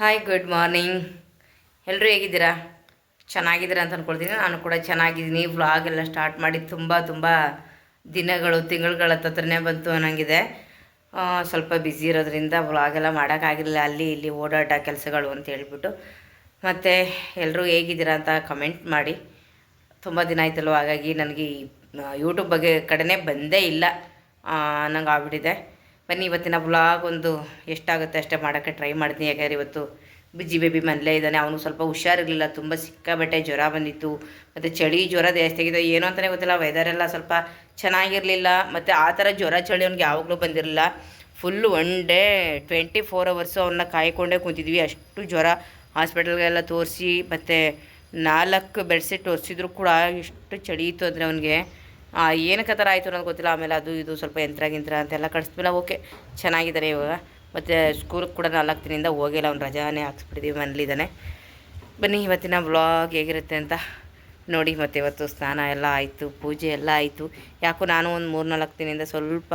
Hi good morning. ಎಲ್ಲರೂ ಹೇಗಿದ್ದೀರಾ? ಚೆನ್ನಾಗಿದ್ದೀರಾ ಅಂತ ಅಂದ್ಕೊಳ್ತೀನಿ. ನಾನು ಕೂಡ ಚೆನ್ನಾಗಿದ್ದೀನಿ. ವ್ಲಾಗ್ ಎಲ್ಲ ಸ್ಟಾರ್ಟ್ ಮಾಡಿ ತುಂಬ ದಿನಗಳು ತಿಂಗಳುಗಳ ಹತ್ರನೇ ಬಂತು ಅನ್ನಂಗಿದೆ. ಸ್ವಲ್ಪ ಬ್ಯುಸಿ ಇರೋದ್ರಿಂದ ವ್ಲಾಗೆಲ್ಲ ಮಾಡೋಕ್ಕಾಗಿರಲಿಲ್ಲ, ಅಲ್ಲಿ ಇಲ್ಲಿ ಓಡಾಟ ಕೆಲಸಗಳು ಅಂತ ಹೇಳ್ಬಿಟ್ಟು. ಮತ್ತು ಎಲ್ಲರೂ ಹೇಗಿದ್ದೀರಾ ಅಂತ ಕಮೆಂಟ್ ಮಾಡಿ. ತುಂಬ ದಿನ ಆಯ್ತಲ್ವ, ಹಾಗಾಗಿ ನನಗೆ ಯೂಟ್ಯೂಬ್ ಬಗ್ಗೆ ಕಡೆನೇ ಬಂದೇ ಇಲ್ಲ ನಂಗೆ ಆಗ್ಬಿಟ್ಟಿದೆ. ಬನ್ನಿ ಇವತ್ತಿನ ವ್ಲಾಗ್ ಒಂದು ಎಷ್ಟಾಗುತ್ತೆ ಅಷ್ಟೇ ಮಾಡೋಕ್ಕೆ ಟ್ರೈ ಮಾಡ್ತೀನಿ. ಯಾಕಂದರೆ ಇವತ್ತು ಬುಜ್ಜಿ ಬೇಬಿ ಮನೇಲೇ ಇದ್ದಾನೆ. ಅವನು ಸ್ವಲ್ಪ ಹುಷಾರಿರಲಿಲ್ಲ, ತುಂಬ ಸಿಕ್ಕಾಬಟ್ಟೆ ಜ್ವರ ಬಂದಿತ್ತು. ಮತ್ತು ಚಳಿ ಜ್ವರ ಜಾಸ್ತಿ ಆಗಿದೆ, ಏನೋ ಅಂತಲೇ ಗೊತ್ತಿಲ್ಲ. ವೆದರೆಲ್ಲ ಸ್ವಲ್ಪ ಚೆನ್ನಾಗಿರಲಿಲ್ಲ. ಮತ್ತು ಆ ಥರ ಜ್ವರ ಚಳಿ ಅವ್ನಿಗೆ ಯಾವಾಗಲೂ ಬಂದಿರಲಿಲ್ಲ. ಫುಲ್ಲು 1 ಡೇ 24 ಅವರ್ಸು ಅವನ್ನ ಕಾಯ್ಕೊಂಡೇ ಕೂತಿದ್ವಿ. ಅಷ್ಟು ಜ್ವರ. ಹಾಸ್ಪಿಟಲ್ಗೆಲ್ಲ ತೋರಿಸಿ ಮತ್ತು 4 ಬೆಡ್ಶೀಟ್ ತೋರಿಸಿದ್ರು ಕೂಡ ಎಷ್ಟು ಚಳಿ ಇತ್ತು ಅಂದರೆ ಅವನಿಗೆ. ಏನಕ್ಕೆ ಥರ ಆಯಿತು ಅನ್ನೋದು ಗೊತ್ತಿಲ್ಲ. ಆಮೇಲೆ ಅದು ಇದು ಸ್ವಲ್ಪ ಯಂತ್ರ ಅಂತೆಲ್ಲ ಕಳಿಸ್ಮೇಲೆ ಓಕೆ ಚೆನ್ನಾಗಿದ್ದಾರೆ ಇವಾಗ. ಮತ್ತು ಸ್ಕೂಲಿಗೆ ಕೂಡ 4 ದಿನದಿಂದ ಹೋಗಿಲ್ಲ, ಅವ್ನು ರಜಾನೇ ಹಾಕ್ಸ್ಬಿಟ್ಟಿದ್ದೀವಿ, ಮನೇಲಿದ್ದಾನೆ. ಬನ್ನಿ ಇವತ್ತಿನ ವ್ಲಾಗ್ ಹೇಗಿರುತ್ತೆ ಅಂತ ನೋಡಿ. ಮತ್ತು ಇವತ್ತು ಸ್ನಾನ ಎಲ್ಲ ಆಯಿತು, ಪೂಜೆ ಎಲ್ಲ ಆಯಿತು. ಯಾಕೋ ನಾನು ಒಂದು 3-4 ದಿನದಿಂದ ಸ್ವಲ್ಪ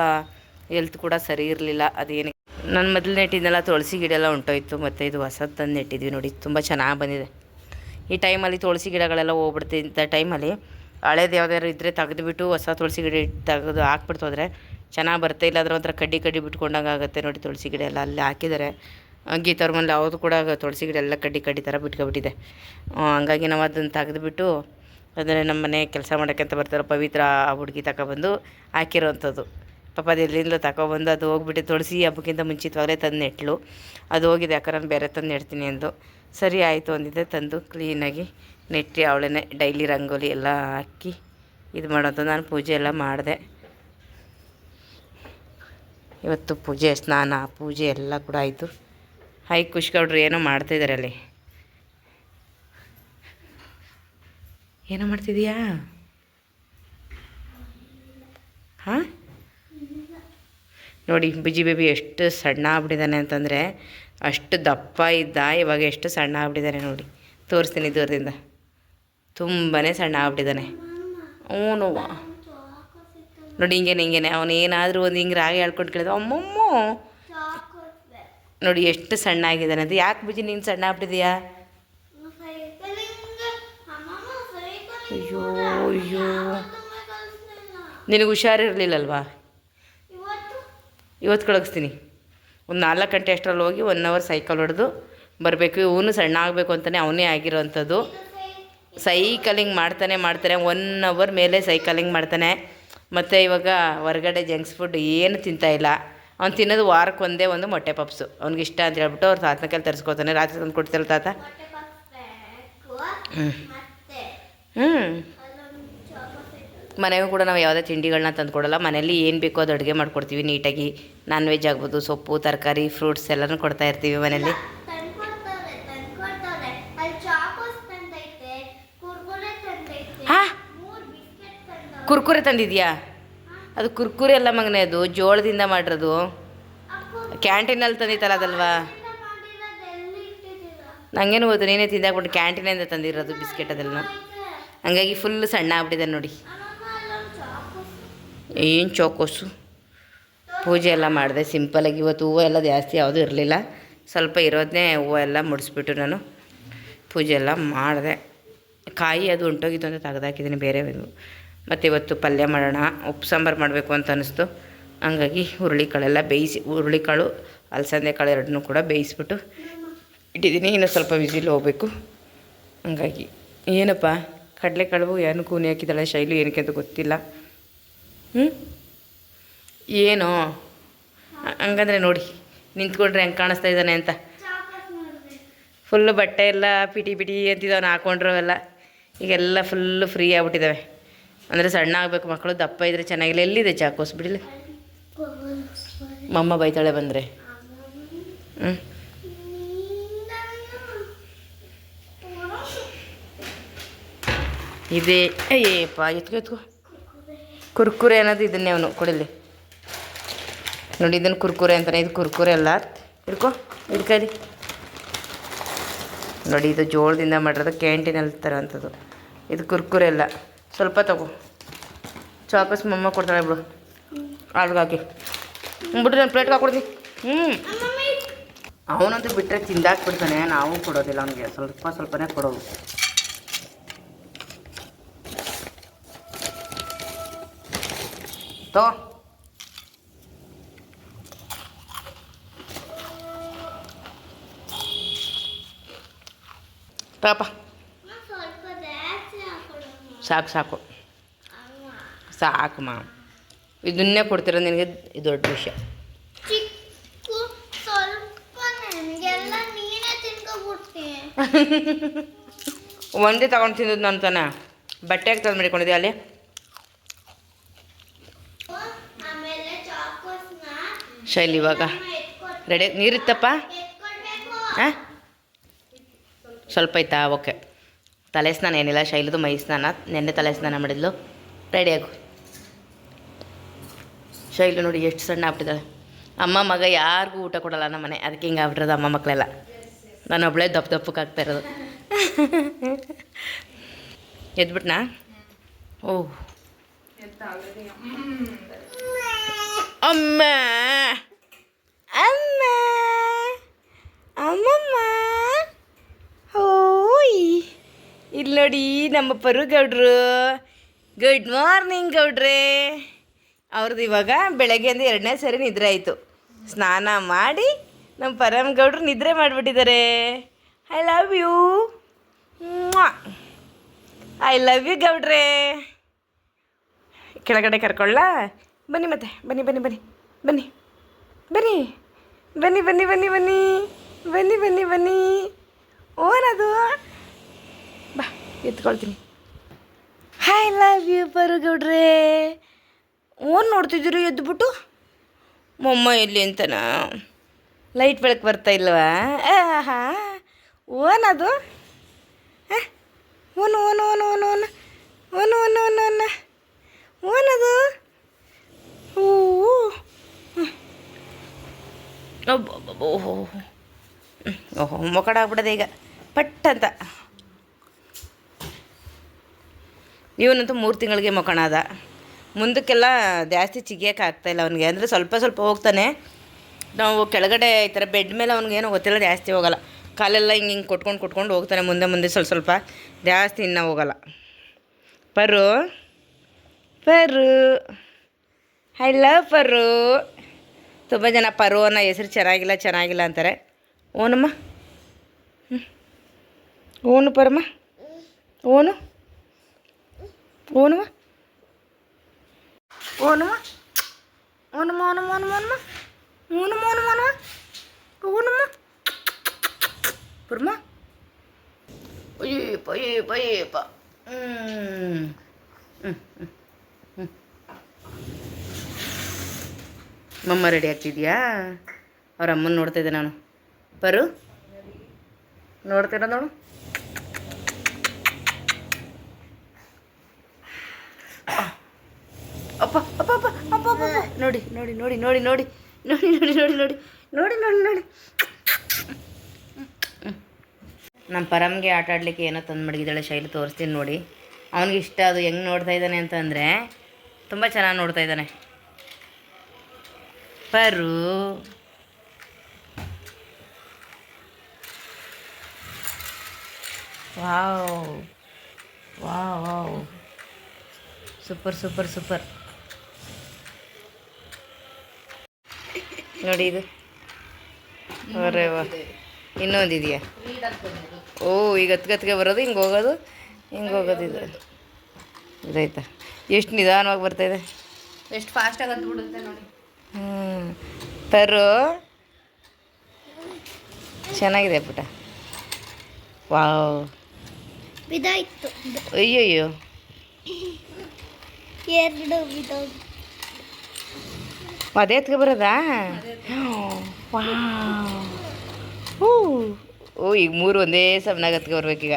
ಹೆಲ್ತ್ ಕೂಡ ಸರಿ ಇರಲಿಲ್ಲ. ಅದೇನು ನಾನು ಮೊದಲು ನೆಟ್ಟಿದ್ದೆಲ್ಲ ತುಳಸಿ ಗಿಡ ಎಲ್ಲ ಉಂಟೋಯ್ತು. ಮತ್ತು ಇದು ಹೊಸದು ತಂದು ನೆಟ್ಟಿದ್ವಿ ನೋಡಿ, ತುಂಬ ಚೆನ್ನಾಗಿ ಬಂದಿದೆ. ಈ ಟೈಮಲ್ಲಿ ತುಳಸಿ ಗಿಡಗಳೆಲ್ಲ ಹೋಗ್ಬಿಡ್ತಿದ್ದ ಟೈಮಲ್ಲಿ ಹಳೇದು ಯಾವ್ದಾದ್ರು ಇದ್ದರೆ ತೆಗೆದುಬಿಟ್ಟು ಹೊಸ ತುಳಸಿ ಗಿಡ ತೆಗೆದು ಹಾಕ್ಬಿಡ್ತು ಹೋದರೆ ಚೆನ್ನಾಗಿ ಬರುತ್ತೆ. ಇಲ್ಲಾಂದ್ರೆ ಒಂಥರ ಕಡ್ಡಿ ಬಿಟ್ಕೊಂಡಂಗೆ ಆಗುತ್ತೆ ನೋಡಿ. ತುಳಸಿ ಗಿಡ ಎಲ್ಲ ಅಲ್ಲಿ ಹಾಕಿದ್ದಾರೆ. ಗೀತವ್ರ ಮನೇಲಿ ಯಾವುದು ಕೂಡ ತುಳಸಿ ಗಿಡ ಎಲ್ಲ ಕಡ್ಡಿ ಥರ ಬಿಟ್ಕೊಬಿಟ್ಟಿದೆ. ಹಂಗಾಗಿ ನಾವು ಅದನ್ನು ತೆಗೆದುಬಿಟ್ಟು ಅಂದರೆ ನಮ್ಮ ಮನೆ ಕೆಲಸ ಮಾಡೋಕ್ಕೆ ಅಂತ ಬರ್ತಾರೆ ಪವಿತ್ರ, ಆ ಹುಡುಗಿ ತಗೊಬಂದು ಹಾಕಿರೋವಂಥದ್ದು. ಪಾಪ ಅದು ಎಲ್ಲಿಂದ ತಗೊಬಂದು ಅದು ಹೋಗ್ಬಿಟ್ಟು ತುಳಸಿ ಹಬ್ಬಕ್ಕಿಂತ ಮುಂಚಿತವಾಗಲೇ ತಂದು ನೆಟ್ಲು. ಅದು ಹೋಗಿದೆ, ಯಾಕಂದ್ರೆ ನಾನು ಬೇರೆ ತಂದು ನೆಡ್ತೀನಿ ಎಂದು. ಸರಿ ಆಯಿತು ಅಂದಿದ್ದೆ, ತಂದು ಕ್ಲೀನಾಗಿ ನೆಟ್ಟಿ ಅವಳೇ ಡೈಲಿ ರಂಗೋಲಿ ಎಲ್ಲ ಹಾಕಿ ಇದು ಮಾಡೋದು. ನಾನು ಪೂಜೆ ಎಲ್ಲ ಮಾಡಿದೆ ಇವತ್ತು. ಪೂಜೆ ಸ್ನಾನ ಪೂಜೆ ಎಲ್ಲ ಕೂಡ ಆಯಿತು. ಹಾಯ್ ಖುಷ್ಗೌಡ್ರು ಏನೋ ಮಾಡ್ತಾಯಿದ್ದಾರೆ ಅಲ್ಲಿ. ಏನೋ ಮಾಡ್ತಿದ್ದೀಯಾ? ಹಾಂ ನೋಡಿ ಬುಜ್ಜಿ ಬೇಬಿ ಎಷ್ಟು ಸಣ್ಣ ಆಗ್ಬಿಟ್ಟಿದ್ದಾನೆ ಅಂತಂದರೆ, ಅಷ್ಟು ದಪ್ಪ ಇದ್ದ, ಇವಾಗ ಎಷ್ಟು ಸಣ್ಣ ಆಗ್ಬಿಟ್ಟಿದ್ದಾನೆ ನೋಡಿ. ತೋರಿಸ್ತೀನಿ ದೂರದಿಂದ. ತುಂಬಾ ಸಣ್ಣ ಆಗ್ಬಿಟ್ಟಿದ್ದಾನೆ ಅವನು ನೋಡಿ. ಹಿಂಗೇನೆ ಅವನು ಏನಾದರೂ ಒಂದು ಹಿಂಗೆ ರಾಗಿ ಹೇಳ್ಕೊಂಡು ಕೇಳಿದ ಅಮ್ಮಮ್ಮ ನೋಡಿ ಎಷ್ಟು ಸಣ್ಣ ಆಗಿದ್ದಾನೆ ಅದು. ಯಾಕೆ ಬುಜ್ಜಿ ನೀನು ಸಣ್ಣ ಆಗ್ಬಿಟ್ಟಿದೀಯಾ? ಅಯ್ಯೋ ಅಯ್ಯೋ, ನಿನಗೆ ಹುಷಾರಿರಲಿಲ್ಲಲ್ವಾ? ಇವತ್ತು ಕಳಿಸ್ತೀನಿ. ಒಂದು 4 ಗಂಟೆ ಅಷ್ಟರಲ್ಲಿ ಹೋಗಿ 1 ಅವರ್ ಸೈಕಲ್ ಹೊಡೆದು ಬರಬೇಕು. ಇವನು ಸಣ್ಣ ಆಗಬೇಕು ಅಂತಲೇ ಅವನೇ ಆಗಿರೋವಂಥದ್ದು. ಸೈಕಲಿಂಗ್ ಮಾಡ್ತಾನೆ 1 ಅವರ್ ಮೇಲೆ ಸೈಕಲಿಂಗ್ ಮಾಡ್ತಾನೆ. ಮತ್ತು ಇವಾಗ ಹೊರಗಡೆ ಜಂಕ್ಸ್ ಫುಡ್ ಏನು ತಿಂತಾಯಿಲ್ಲ. ಅವ್ನು ತಿನ್ನೋದು ವಾರಕ್ಕೆ ಒಂದು ಮೊಟ್ಟೆ ಪಪ್ಸು ಅವ್ನಿಗೆ ಇಷ್ಟ ಅಂತ ಹೇಳ್ಬಿಟ್ಟು ಅವ್ರು ತಾತನ ಕೈಲಿ ತರಿಸ್ಕೊತಾನೆ. ರಾತ್ರಿ ತಂದು ಕೊಡ್ತಿರಲ್ಲ ತಾತ. ಮನೆಗೂ ಕೂಡ ನಾವು ಯಾವುದೇ ತಿಂಡಿಗಳನ್ನ ತಂದು ಕೊಡೋಲ್ಲ. ಮನೇಲಿ ಏನು ಬೇಕೋ ಅದು ಅಡುಗೆ ಮಾಡ್ಕೊಡ್ತೀವಿ ನೀಟಾಗಿ. ನಾನ್ ವೆಜ್ ಆಗ್ಬೋದು, ಸೊಪ್ಪು ತರಕಾರಿ ಫ್ರೂಟ್ಸ್ ಎಲ್ಲನೂ ಕೊಡ್ತಾ ಇರ್ತೀವಿ ಮನೇಲಿ. ಹಾಂ ಕುರ್ಕುರೆ ತಂದಿದ್ಯಾ? ಅದು ಕುರ್ಕುರೆ ಎಲ್ಲ ಮಗನೇ, ಅದು ಜೋಳದಿಂದ ಮಾಡಿರೋದು. ಕ್ಯಾಂಟೀನಲ್ಲಿ ತಂದಿತ್ತಲ್ಲ ಅದಲ್ವಾ? ನನಗೇನು ಗೊತ್ತು, ನೀನೇ ತಿಂದಾಕ್ಬಿಟ್ಟು ಕ್ಯಾಂಟೀನಿಂದ ತಂದಿರೋದು ಬಿಸ್ಕೆಟ್ ಅದೆಲ್ಲ. ಹಂಗಾಗಿ ಫುಲ್ಲು ಸಣ್ಣ ಆಗ್ಬಿಟ್ಟಿದೆ ನೋಡಿ. ಏನು ಚೋಕೋಸು. ಪೂಜೆ ಎಲ್ಲ ಮಾಡಿದೆ ಸಿಂಪಲಾಗಿ. ಇವತ್ತು ಹೂವು ಎಲ್ಲ ಜಾಸ್ತಿ ಯಾವುದೂ ಇರಲಿಲ್ಲ, ಸ್ವಲ್ಪ ಇರೋದನ್ನೇ ಹೂವು ಎಲ್ಲ ಮುಡಿಸ್ಬಿಟ್ಟು ನಾನು ಪೂಜೆ ಎಲ್ಲ ಮಾಡಿದೆ. ಕಾಯಿ ಅದು ಉಂಟೋಗಿತ್ತು ಅಂತ ತೆಗೆದಾಕಿದ್ದೀನಿ ಬೇರೆ. ಮತ್ತು ಇವತ್ತು ಪಲ್ಯ ಮಾಡೋಣ, ಉಪ್ಪು ಸಾಂಬಾರು ಮಾಡಬೇಕು ಅಂತ ಅನ್ನಿಸ್ತು. ಹಂಗಾಗಿ ಹುರುಳಿಕಾಳೆಲ್ಲ ಬೇಯಿಸಿ, ಹುರುಳಿಕಾಳು ಅಲಸಂದೆ ಕಾಳು ಎರಡನ್ನೂ ಕೂಡ ಬೇಯಿಸ್ಬಿಟ್ಟು ಇಟ್ಟಿದ್ದೀನಿ. ಇನ್ನೂ ಸ್ವಲ್ಪ ವಿಸಿಲ್ ಹೋಗಬೇಕು. ಹಂಗಾಗಿ ಏನಪ್ಪ ಕಡಲೆಕಾಳು ಏನು ಕೂನಿ ಹಾಕಿದ್ದಾಳೆ ಶೈಲು, ಏನಕ್ಕೆ ಅಂತ ಗೊತ್ತಿಲ್ಲ. ಏನೋ ಹಂಗಂದರೆ ನೋಡಿ ನಿಂತ್ಕೊಂಡ್ರೆ ಹೆಂಗೆ ಕಾಣಿಸ್ತಾ ಇದ್ದಾನೆ ಅಂತ. ಫುಲ್ಲು ಬಟ್ಟೆ ಎಲ್ಲ ಪಿಟಿ ಅಂತಿದ್ದಾವೆ ಹಾಕೊಂಡ್ರವೆಲ್ಲ. ಈಗೆಲ್ಲ ಫುಲ್ಲು ಫ್ರೀ ಆಗಿಬಿಟ್ಟಿದ್ದಾವೆ. ಅಂದರೆ ಸಣ್ಣ ಆಗಬೇಕು ಮಕ್ಕಳು, ದಪ್ಪ ಇದ್ದರೆ ಚೆನ್ನಾಗಿಲ್ಲ. ಎಲ್ಲಿದೆ ಚಾಕೋಸ್ ಬಿಡಲಿ, ಮಮ್ಮ ಬೈತಾಳೆ ಬಂದರೆ. ಇದೇ ಏಪ್ಪ ಎತ್ಕೋ ಕುರ್ಕುರೆ ಅನ್ನೋದು ಇದನ್ನೇ ಅವನು ಕೊಡಲಿ ನೋಡಿ. ಇದನ್ನು ಕುರ್ಕುರೆ ಅಂತಾನೆ, ಇದು ಕುರ್ಕುರೆ ಅಲ್ಲ. ಹಿಡ್ಕರಿ ನೋಡಿ. ಇದು ಜೋಳದಿಂದ ಮಾಡಿರೋದು, ಕ್ಯಾಂಟೀನಲ್ಲಿ ತರೋವಂಥದ್ದು. ಇದು ಕುರ್ಕುರೆ ಅಲ್ಲ. ಸ್ವಲ್ಪ ತಗೋ. ಚಾಕೋಸ್ ಮಮ್ಮ ಕೊಡ್ತಾಳೆ ಬಿಡು, ಅಲ್ಗೆ ಹಾಕಿ ಬಿಡು. ನಾನು ಪ್ಲೇಟ್ಗೆ ಹಾಕ್ಕೊಡ್ತೀನಿ. ಅವನಂತೂ ಬಿಟ್ಟರೆ ತಿಂದಾಕ್ಬಿಡ್ತಾನೆ, ನಾವು ಕೊಡೋದಿಲ್ಲ ಅವನಿಗೆ, ಸ್ವಲ್ಪ ಸ್ವಲ್ಪನೇ ಕೊಡೋದು. ತೋ ಪಾಪ ಸಾಕು ಸಾಕು ಸಾಕಮ್ಮ, ಇದನ್ನೇ ಕೊಡ್ತೀರ ನಿನಗೆ, ಇದು ದೊಡ್ಡ ವಿಷಯ. ಒಂದೇ ತಗೊಂಡು ತಿಂದದ್ದು ನಾನು ತಾನೆ, ಬಟ್ಟೆಗೆ ತಂದು ಮಾಡಿಕೊಂಡಿದ್ದೆ ಅಲ್ಲಿ. ಶೈಲಿ ಇವಾಗ ರೆಡಿ, ನೀರಿತ್ತಪ್ಪ? ಹಾಂ ಸ್ವಲ್ಪ ಆಯ್ತಾ? ಓಕೆ. ತಲೆ ಸ್ನಾನ ಏನಿಲ್ಲ, ಶೈಲಿದು ಮೈ ಸ್ನಾನ, ನೆನ್ನೆ ತಲೆ ಸ್ನಾನ ಮಾಡಿದ್ಲು. ರೆಡಿಯಾಗು. ಶೈಲು ನೋಡಿ ಎಷ್ಟು ಸಣ್ಣ ಆಗ್ಬಿಟ್ಟಿದ್ದಾಳೆ. ಅಮ್ಮ ಮಗ ಯಾರಿಗೂ ಊಟ ಕೊಡಲ್ಲ ನಮ್ಮ ಮನೆ, ಅದಕ್ಕೆ ಹಿಂಗೆ ಆಗ್ಬಿಟ್ಟಿರೋದು ಅಮ್ಮ ಮಕ್ಕಳೆಲ್ಲ. ನಾನು ಒಬ್ಬಳೇ ದಪ್ಪಕ್ಕೆ ಆಗ್ತಾ ಇರೋದು. ಎದ್ಬಿಟ್ನಾ? ಓಹ್ ಅಮ್ಮ ಅಮ್ಮ ಅಮ್ಮಮ್ಮ, ಓಯ್ ಇಲ್ಲಿ ನೋಡಿ ನಮ್ಮ ಪರು ಗೌಡ್ರು. ಗುಡ್ ಮಾರ್ನಿಂಗ್ ಗೌಡ್ರೆ. ಅವ್ರದ್ದು ಇವಾಗ ಬೆಳಗ್ಗೆಯಿಂದ 2ನೇ ಸರಿ ನಿದ್ರೆ ಆಯಿತು. ಸ್ನಾನ ಮಾಡಿ ನಮ್ಮ ಪರಮ್ ಗೌಡ್ರು ನಿದ್ರೆ ಮಾಡಿಬಿಟ್ಟಿದ್ದಾರೆ. I love you, I love you ಗೌಡ್ರೆ. ಕೆಳಗಡೆ ಕರ್ಕೊಳ್ಳ? ಬನ್ನಿ ಮತ್ತೆ, ಬನ್ನಿ ಬನ್ನಿ ಬನ್ನಿ ಬನ್ನಿ ಬನ್ನಿ ಬನ್ನಿ ಬನ್ನಿ ಬನ್ನಿ ಬನ್ನಿ ಬನ್ನಿ ಬನ್ನಿ ಬನ್ನಿ. ಓನದು ಬಾ, ಎತ್ಕೊಳ್ತೀನಿ. ಐ ಲವ್ ಯು ಪರು ಗೌಡ್ರೆ. ಓನ್ ನೋಡ್ತಿದ್ದೀರಿ ಎದ್ದುಬಿಟ್ಟು? ಮೊಮ್ಮ ಎಲ್ಲಿ ಅಂತನ ಲೈಟ್ ಬೆಳಕು ಬರ್ತಾ ಇಲ್ವಾ? ಹಾಂ ಓನದು? ಓನು ಓನು ಓನು ಓನು ಓನು ಓನು ಓನು ಓನು ಓನು ಓನದು? ಓಹೋ ಓಹೋ ಮೊಕಡ ಆಗ್ಬಿಡದೆ ಈಗ ಪಟ್ ಅಂತ. ಇವನಂತೂ 3 ತಿಂಗಳಿಗೆ ಮೊಕಣ ಅದ. ಮುಂದಕ್ಕೆಲ್ಲ ಜಾಸ್ತಿ ಚಿಗಿಯೋಕೆ ಆಗ್ತಾಯಿಲ್ಲ ಅವನಿಗೆ, ಅಂದರೆ ಸ್ವಲ್ಪ ಸ್ವಲ್ಪ ಹೋಗ್ತಾನೆ. ನಾವು ಕೆಳಗಡೆ ಈ ಥರ ಬೆಡ್ ಮೇಲೆ ಅವ್ನಿಗೇನೋ ಗೊತ್ತಿಲ್ಲ, ಜಾಸ್ತಿ ಹೋಗಲ್ಲ. ಕಾಲೆಲ್ಲ ಹಿಂಗೆ ಹಿಂಗೆ ಕೊಟ್ಕೊಂಡು ಹೋಗ್ತಾನೆ ಮುಂದೆ ಮುಂದೆ ಸ್ವಲ್ಪ ಸ್ವಲ್ಪ, ಜಾಸ್ತಿ ಇನ್ನೂ ಹೋಗಲ್ಲ. ಪರು ಪರು, ಐ ಲವ್ ಪರು. ತುಂಬ ಜನ ಪರು ಅನ್ನೋ ಹೆಸರು ಚೆನ್ನಾಗಿಲ್ಲ ಅಂತಾರೆ. ಓನಮ್ಮ, ಓನು ಪರಮ್ಮ, ಓನು ಓನುವ ಓನುವ ಓನಮ್ಮ ಓನಮ್ಮ ಓನಮ್ಮ ಓನಮ್ಮ ಓನಮ್ಮ ಓನಮ್ಮ ಓನಮ್ಮ ಓನಮ್ಮ ಪರಮ್ಮ. ಅಯ್ಯಪ್ಪ ಅಯ್ಯಪ್ಪ ಅಯ್ಯಪ್ಪ. ಮಮ್ಮ ರೆಡಿ ಆಗ್ತಿದ್ಯಾ? ಅವ್ರ ಅಮ್ಮನ ನೋಡ್ತಾಯಿದ್ದೆ ನಾನು. ಪರು ನೋಡ್ತೀರ ನೋಡು. ಅಪ್ಪ ಅಪ್ಪ ಅಪ್ಪ ಅಪ್ಪ ಅಪ್ಪ ನೋಡಿ ನೋಡಿ ನೋಡಿ ನೋಡಿ ನೋಡಿ ನೋಡಿ ನೋಡಿ ನೋಡಿ ನೋಡಿ ನೋಡಿ ನೋಡಿ ನೋಡಿ. ನಮ್ಮ ಪರಮ್ಗೆ ಆಟ ಆಡಲಿಕ್ಕೆ ಏನೋ ತಂದು ಮಡಗಿದ್ದಾಳೆ ಶೈಲಿ, ತೋರಿಸ್ತೀನಿ ನೋಡಿ. ಅವನಿಗೆ ಇಷ್ಟ ಅದು. ಹೆಂಗೆ ನೋಡ್ತಾ ಇದ್ದಾನೆ ಅಂತಂದರೆ ತುಂಬ ಚೆನ್ನಾಗಿ ನೋಡ್ತಾ ಇದ್ದಾನೆ ಪರು. Wow wow wow, super super super. ನೋಡಿ ಇದು, ಅರೇ ವಾ, ಇನ್ನೊಂದಿದೆಯಾ? ಓ, ಈಗ ಗತ್ಗೆ ಬರೋದು, ಹಿಂಗೆ ಹೋಗೋದು ಇದು ಇದಾಯ್ತಾ? ಎಷ್ಟು ನಿಧಾನವಾಗಿ ಬರ್ತಾಯಿದೆ, ಎಷ್ಟು ಫಾಸ್ಟಾಗಿ ಹತ್ಬಿಡುತ್ತೆ ನೋಡಿ. ಪರು ಚೆನ್ನಾಗಿದೆ ಪುಟ. ವಾವ್, ಬಿದಾಯ್ತು. ಅಯ್ಯಯ್ಯೋ, ಎರಡು ಬಿದೋಗಿ ಅದೇ ಎತ್ಕೊ ಬರೋದಾ? ಓ ಓ, ಈಗ 3 ಒಂದೇ ಸಮನಾಗ ಹತ್ಕೊ ಬರ್ಬೇಕೀಗ.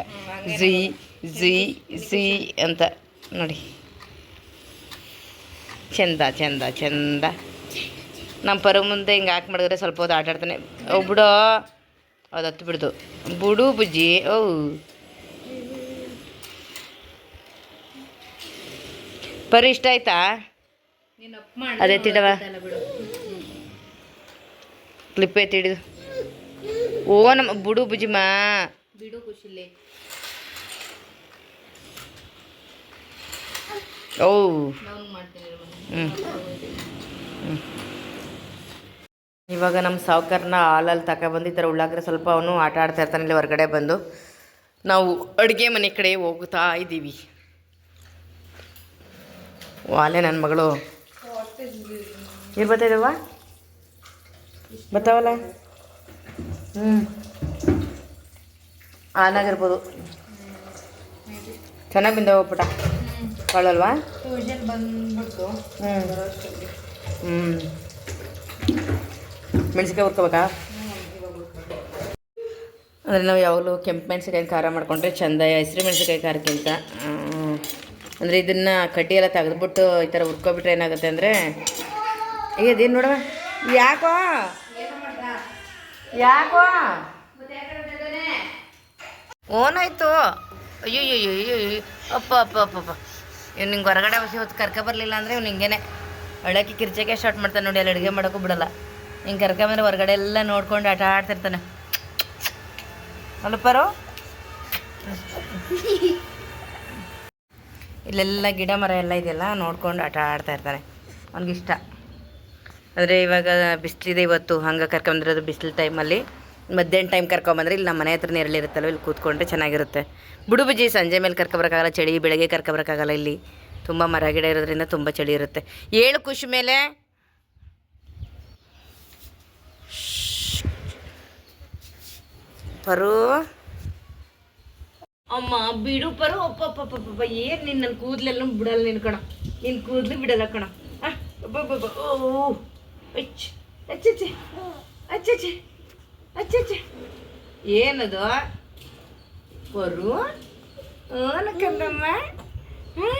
ಝೀ ಝೀ ಝೀ ಅಂತ ನೋಡಿ. ಚಂದ ಚಂದ ಚಂದ. ನಮ್ಮ ಪರ ಮುಂದೆ ಹಿಂಗೆ ಹಾಕಿ ಮಾಡಿದ್ರೆ ಸ್ವಲ್ಪ ಹೊತ್ತು ಆಟ ಆಡ್ತಾನೆ. ಅವು ಬಿಡೋ, ಅದು ಹತ್ತು ಬಿಡ್ದು ಬುಡು ಬುಜ್ಜಿ. ಓ, ಪರಿ ಇಷ್ಟ ಆಯ್ತಾ? ಅದೇ ತಿಡವ ಕ್ಲಿಪ್ ಐತಿ ಹಿಡಿದು ಓ ನಮ್ಮ ಬಿಡು ಬುಜಿಮ್ಮ ಬಿಡು ಖುಷಿಲಿ. ಓ ಹ್ಞೂ ಇವಾಗ ನಮ್ಮ ಸಾವುಕಾರನ ಹಾಲಲ್ಲಿ ತಗೊಬಂದು ಈ ಥರ ಉಳ್ಳಾಗ್ರೆ ಸ್ವಲ್ಪ ಅವನು ಆಟ ಆಡ್ತಾ ಇರ್ತಾನೆ ಇಲ್ಲಿ ಹೊರಗಡೆ ಬಂದು. ನಾವು ಅಡುಗೆ ಮನೆ ಕಡೆ ಹೋಗ್ತಾ ಇದ್ದೀವಿ. ವಾಲೆ ನನ್ನ ಮಗಳು ಇಲ್ಲಿ ಬರ್ತಾಯಿದ್ದವ ಬರ್ತಾವಲ್ಲ. ಹ್ಞೂ ಆನಾಗಿರ್ಬೋದು. ಚೆನ್ನಾಗಿ ಬಿಂದವ ಪುಟ ಕಾಳಲ್ವಾ? ಹ್ಞೂ ಮೆಣಸಿನ್ಕಾಯಿ ಹುರ್ಕೋಬೇಕಾ? ಅಂದರೆ ನಾವು ಯಾವಾಗಲೂ ಕೆಂಪು ಮೆಣಸಿನ್ಕಾಯಿ ಖಾರ ಮಾಡಿಕೊಂಡ್ರೆ ಚೆಂದ, ಹಸಿರು ಮೆಣಸಿನ್ಕಾಯಿ ಖಾರಕ್ಕಿಂತ. ಅಂದರೆ ಇದನ್ನು ಕಡ್ಡಿ ಎಲ್ಲ ತೆಗೆದ್ಬಿಟ್ಟು ಈ ಥರ ಹುರ್ಕೊಬಿಟ್ರೆ ಏನಾಗುತ್ತೆ ಅಂದರೆ ಇದೇನು ನೋಡುವ ಯಾಕೋ ಯಾಕೋ ಓನಾಯ್ತು. ಅಯ್ಯೋ ಅಯ್ಯೋ ಅಯ್ಯೋ ಅಪ್ಪ ಅಪ್ಪ ಅಪ್ಪ ಅಪ್ಪ ಇವ್ನು ನಿಂಗೆ ಹೊರಗಡೆ ಬಸಿ ಹೊತ್ತು ಕರ್ಕೊಬರ್ಲಿಲ್ಲ ಅಂದರೆ ಇವ್ನು ಹಿಂಗೇನೆ ಅಳಕ್ಕೆ ಕಿರ್ಚಕ್ಕೆ ಸ್ಟಾರ್ಟ್ ಮಾಡ್ತಾನೆ ನೋಡಿ. ಅಲ್ಲಿ ಅಡುಗೆ ಮಾಡೋಕ್ಕೂ ಬಿಡಲ್ಲ. ಹಿಂಗೆ ಕರ್ಕೊಂಬಂದ್ರೆ ಹೊರಗಡೆ ಎಲ್ಲ ನೋಡ್ಕೊಂಡು ಆಟ ಆಡ್ತಿರ್ತಾನೆ. ಅಲ್ಲಪ್ಪರು ಇಲ್ಲೆಲ್ಲ ಗಿಡ ಮರ ಎಲ್ಲ ಇದೆಯಲ್ಲ ನೋಡ್ಕೊಂಡು ಆಟ ಆಡ್ತಾ ಇರ್ತಾನೆ. ಅವ್ನಿಗಿಷ್ಟ. ಅಂದರೆ ಇವಾಗ ಬಿಸಿಲಿದೆ ಇವತ್ತು, ಹಂಗೆ ಕರ್ಕೊಂಬಂದಿರೋದು ಬಿಸಿಲು ಟೈಮಲ್ಲಿ. ಮಧ್ಯಾಹ್ನ ಟೈಮ್ ಕರ್ಕೊಂಬಂದ್ರೆ ಇಲ್ಲಿ ನಮ್ಮ ಮನೆ ಹತ್ರ ನೆರಳಿರುತ್ತಲ್ಲ, ಇಲ್ಲಿ ಕೂತ್ಕೊಂಡ್ರೆ ಚೆನ್ನಾಗಿರುತ್ತೆ. ಬಿಡು ಬುಜ್ಜಿ, ಸಂಜೆ ಮೇಲೆ ಕರ್ಕೊಬರೋಕ್ಕಾಗಲ್ಲ, ಚಳಿ. ಬೆಳಗ್ಗೆ ಕರ್ಕೊಬರೋಕ್ಕಾಗಲ್ಲ, ಇಲ್ಲಿ ತುಂಬ ಮರ ಗಿಡ ಇರೋದ್ರಿಂದ ತುಂಬ ಚಳಿ ಇರುತ್ತೆ. ಏಳು ಖುಷಿ ಮೇಲೆ ಪರು ಅಮ್ಮ ಬಿಡು ಪರು. ಅಪ್ಪಪ್ಪಪ್ಪಪ್ಪ ಏನು ನಿನ್ನ ನನ್ನ ಕೂದಲೆಲ್ಲ ಬಿಡಲ್ಲ ನಿನ್ನ ಕಣ. ನಿನ್ನ ಕೂದಲು ಬಿಡಲ್ಲ ಕಣ. ಅಬ್ಬಬ್ಬಬ್ಬ ಓ ಅಚ್ಚ ಅಚ್ಚಚ್ಚೆ ಅಚ್ಚಚ್ಚೆ ಅಚ್ಚಚ್ಚೆ ಏನದು ಪರು? ನಕ್ಕಮ್ಮ ಹ್ಞೂ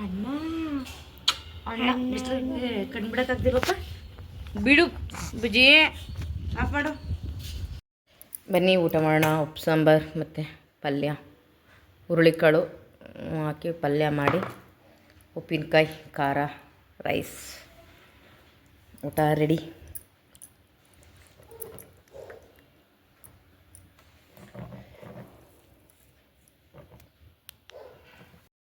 ಅಣ್ಣ ಅಣ್ಣ ಬಿಸಿಲಿಗೆ ಕಣ್ಣು ಬಿಡೋಕ್ಕಾಗ್ದಿಲ್ಲಪ್ಪ. ಬಿಡು ಬುಜ್ಜಿ, ಆಫ್ ಮಾಡು. ಬನ್ನಿ ಊಟ ಮಾಡೋಣ. ಉಪ್ಪು ಸಾಂಬಾರು ಮತ್ತು ಪಲ್ಯ, ಹುರುಳಿಕಾಳು ಹಾಕಿ ಪಲ್ಯ ಮಾಡಿ, ಉಪ್ಪಿನಕಾಯಿ, ಖಾರ, ರೈಸ್, ಊಟ ರೆಡಿ.